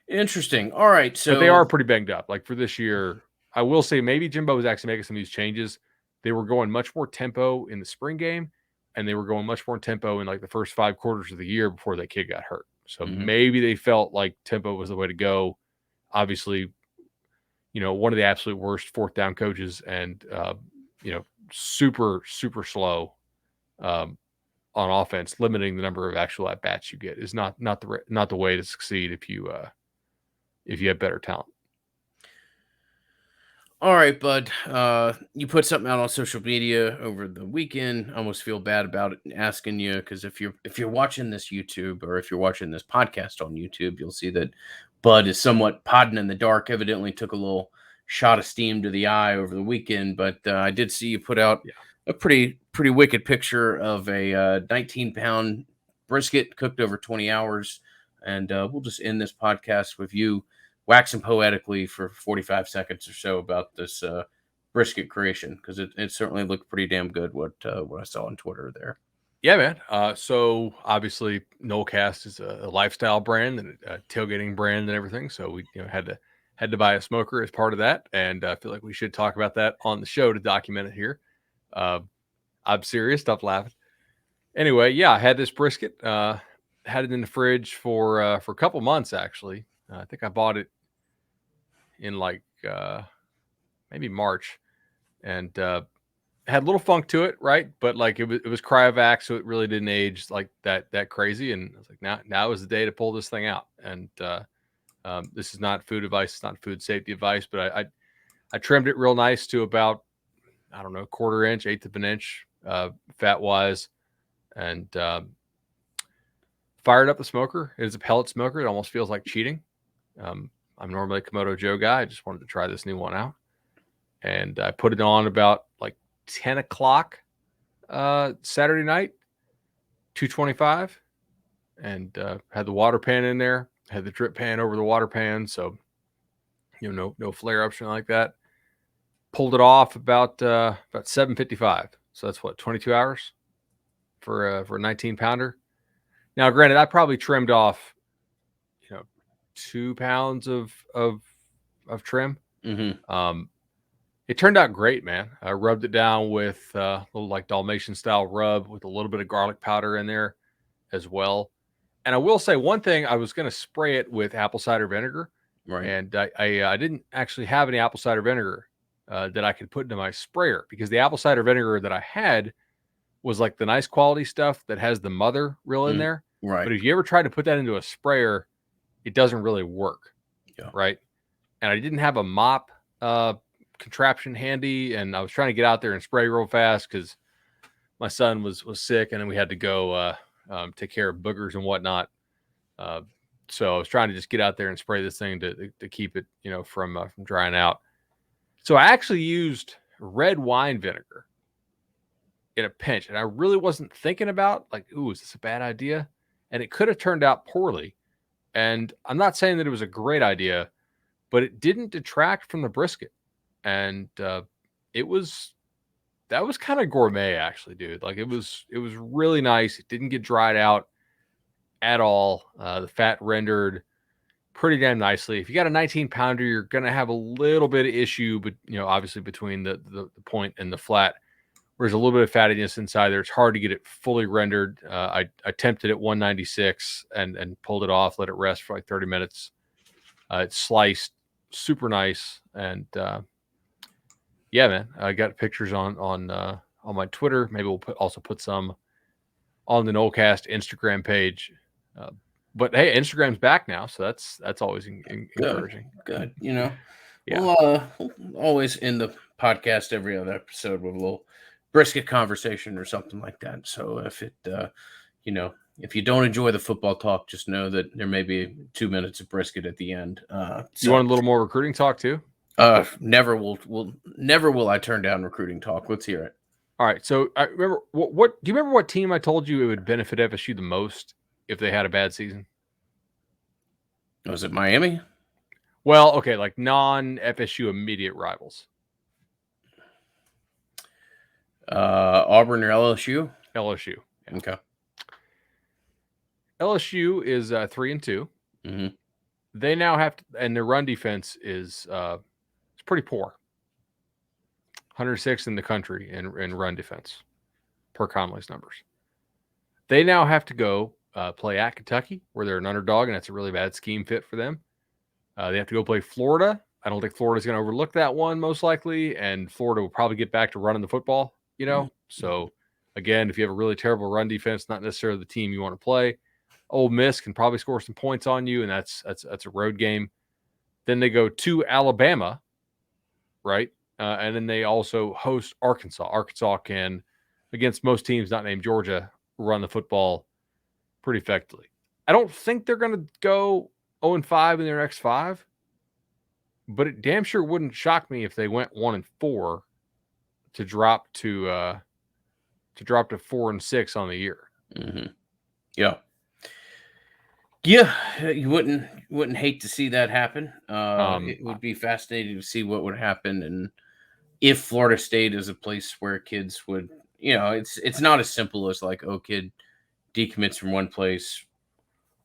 Interesting. All right. So, but they are pretty banged up. Like for this year, I will say maybe Jimbo was actually making some of these changes. They were going much more tempo in the spring game, and they were going much more tempo in like the first 5 quarters of the year before that kid got hurt. So maybe they felt like tempo was the way to go. Obviously, one of the absolute worst 4th down coaches, and super, super slow on offense, limiting the number of actual at bats you get is not the way to succeed if you have better talent. All right, bud. You put something out on social media over the weekend. I almost feel bad about it asking you, because if you're watching this YouTube, or if you're watching this podcast on YouTube, you'll see that Bud is somewhat podding in the dark. Evidently took a little shot of steam to the eye over the weekend, but I did see you put out a pretty wicked picture of a 19-pound brisket cooked over 20 hours. And we'll just end this podcast with you waxing poetically for 45 seconds or so about this brisket creation, because it certainly looked pretty damn good what I saw on Twitter there. Yeah, man. So obviously Nolecast is a lifestyle brand and a tailgating brand and everything. So we had to buy a smoker as part of that, and I feel like we should talk about that on the show to document it here. I'm serious. Stop laughing. Anyway, yeah, I had this brisket. Had it in the fridge for a couple months actually. I think I bought it in like maybe March, and had a little funk to it, right? But like it was cryovac, so it really didn't age like that crazy. And I was like, now is the day to pull this thing out. And this is not food advice, it's not food safety advice, but I trimmed it real nice to about, I don't know, 1/4 inch, 1/8 of an inch, fat wise, and fired up the smoker. It is a pellet smoker. It almost feels like cheating. I'm normally a Komodo Joe guy. I just wanted to try this new one out. And I put it on about like 10 o'clock Saturday night, 225, and had the water pan in there, had the drip pan over the water pan. So, no flare ups or anything like that. Pulled it off about 7:55. So that's what, 22 hours for a 19 pounder. Now, granted, I probably trimmed off, 2 pounds of trim. Mm-hmm. It turned out great, man. I rubbed it down with a little like Dalmatian style rub with a little bit of garlic powder in there as well. And I will say one thing, I was going to spray it with apple cider vinegar. Right. And I didn't actually have any apple cider vinegar that I could put into my sprayer, because the apple cider vinegar that I had was like the nice quality stuff that has the mother reel in there. Right. But if you ever try to put that into a sprayer, it doesn't really work. Yeah. Right. And I didn't have a mop contraption handy, and I was trying to get out there and spray real fast because my son was sick, and then we had to go take care of boogers and whatnot. So I was trying to just get out there and spray this thing to keep it, from drying out. So I actually used red wine vinegar in a pinch, and I really wasn't thinking about like, ooh, is this a bad idea? And it could have turned out poorly. And I'm not saying that it was a great idea, but it didn't detract from the brisket. And that was kind of gourmet, actually, dude. Like it was really nice. It didn't get dried out at all. The fat rendered pretty damn nicely. If you got a 19-pounder, you're gonna have a little bit of issue, but obviously between the point and the flat, there's a little bit of fattiness inside there. It's hard to get it fully rendered. I attempted at 196 and pulled it off, let it rest for like 30 minutes. It's sliced super nice, and yeah, man, I got pictures on my Twitter. Maybe we'll also put some on the Nolecast Instagram page. But hey, Instagram's back now, so that's always encouraging. Good. Yeah. We'll always end the podcast every other episode with a little brisket conversation or something like that. So if it, if you don't enjoy the football talk, just know that there may be 2 minutes of brisket at the end. You want a little more recruiting talk too? Never will I turn down recruiting talk. Let's hear it. All right. So I remember what do you remember what team I told you it would benefit FSU the most if they had a bad season? Was it Miami? Well, okay, like non-FSU immediate rivals. Auburn or LSU? LSU. Yeah. Okay. LSU is 3-2. Mm-hmm. They now have to, and their run defense is it's pretty poor. 106 in the country in run defense per Conley's numbers. They now have to go play at Kentucky, where they're an underdog, and that's a really bad scheme fit for them. They have to go play Florida. I don't think Florida's going to overlook that one, most likely, and Florida will probably get back to running the football, Mm-hmm. So, again, if you have a really terrible run defense, not necessarily the team you want to play. Ole Miss can probably score some points on you, and that's a road game. Then they go to Alabama, right? And then they also host Arkansas. Arkansas can, against most teams not named Georgia, run the football pretty effectively. I don't think they're going to go 0-5 in their next 5, but it damn sure wouldn't shock me if they went 1-4 to drop to 4-6 on the year. Mm-hmm. Yeah. Yeah, you wouldn't hate to see that happen. It would be fascinating to see what would happen, and if Florida State is a place where kids would, it's not as simple as like, oh, kid decommits from one place,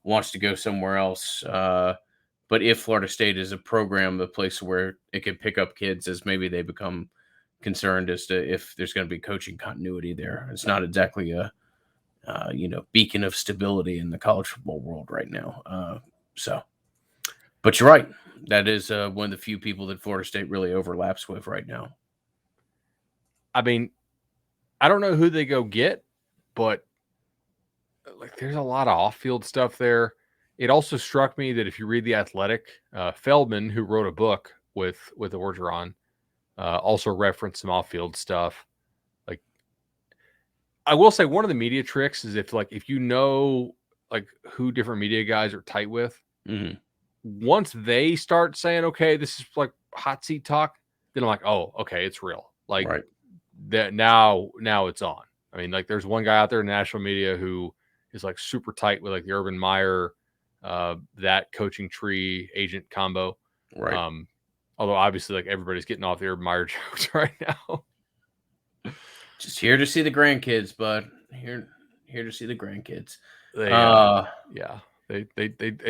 wants to go somewhere else. But if Florida State is a program, a place where it can pick up kids as maybe they become concerned as to if there's going to be coaching continuity there. It's not exactly a beacon of stability in the college football world right now. But you're right. That is one of the few people that Florida State really overlaps with right now. I mean, I don't know who they go get, but like there's a lot of off-field stuff there. It also struck me that if you read The Athletic, Feldman, who wrote a book with Orgeron, also referenced some off-field stuff. Like, I will say one of the media tricks is if you know like who different media guys are tight with, mm-hmm. once they start saying, okay, this is like hot seat talk, then I'm like, oh, okay, it's real. Like right. That now it's on. I mean, like there's one guy out there in national media who is like super tight with like the Urban Meyer, that coaching tree agent combo. Right. Although obviously like everybody's getting off the Urban Meyer jokes right now. Just here to see the grandkids, bud. Here to see the grandkids. They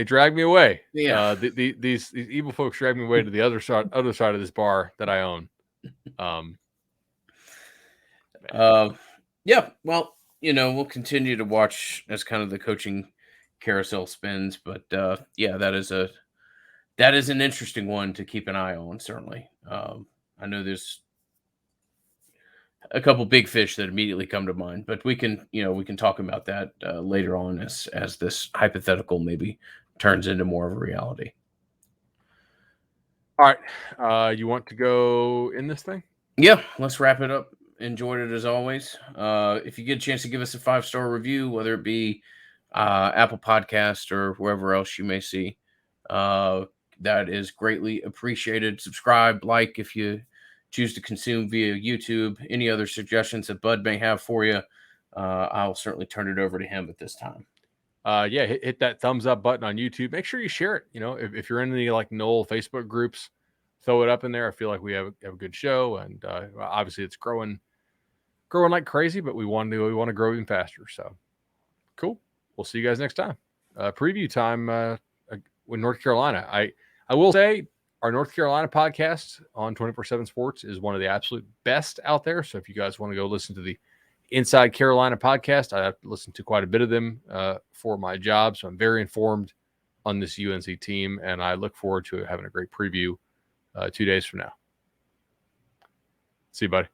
drag me away. Yeah. These evil folks drag me away to the other side of this bar that I own. Yeah. Well, we'll continue to watch as kind of the coaching carousel spins, but yeah, that is an interesting one to keep an eye on. Certainly, I know there's a couple big fish that immediately come to mind, but we can talk about that later on as this hypothetical maybe turns into more of a reality. All right. You want to go in this thing? Yeah, let's wrap it up. Enjoyed it as always. If you get a chance to give us a 5-star review, whether it be Apple Podcast or wherever else you may see, that is greatly appreciated. Subscribe, like if you choose to consume via YouTube. Any other suggestions that Bud may have for you, I'll certainly turn it over to him at this time. Yeah, hit that thumbs up button on YouTube. Make sure you share it. If you're in any like Nole Facebook groups, throw it up in there. I feel like we have a good show, and obviously it's growing like crazy, but we want to grow even faster. So cool. We'll see you guys next time. Preview time with North Carolina. I will say our North Carolina podcast on 24/7 Sports is one of the absolute best out there. So if you guys want to go listen to the Inside Carolina podcast, I have to listen to quite a bit of them for my job. So I'm very informed on this UNC team, and I look forward to having a great preview 2 days from now. See you, buddy.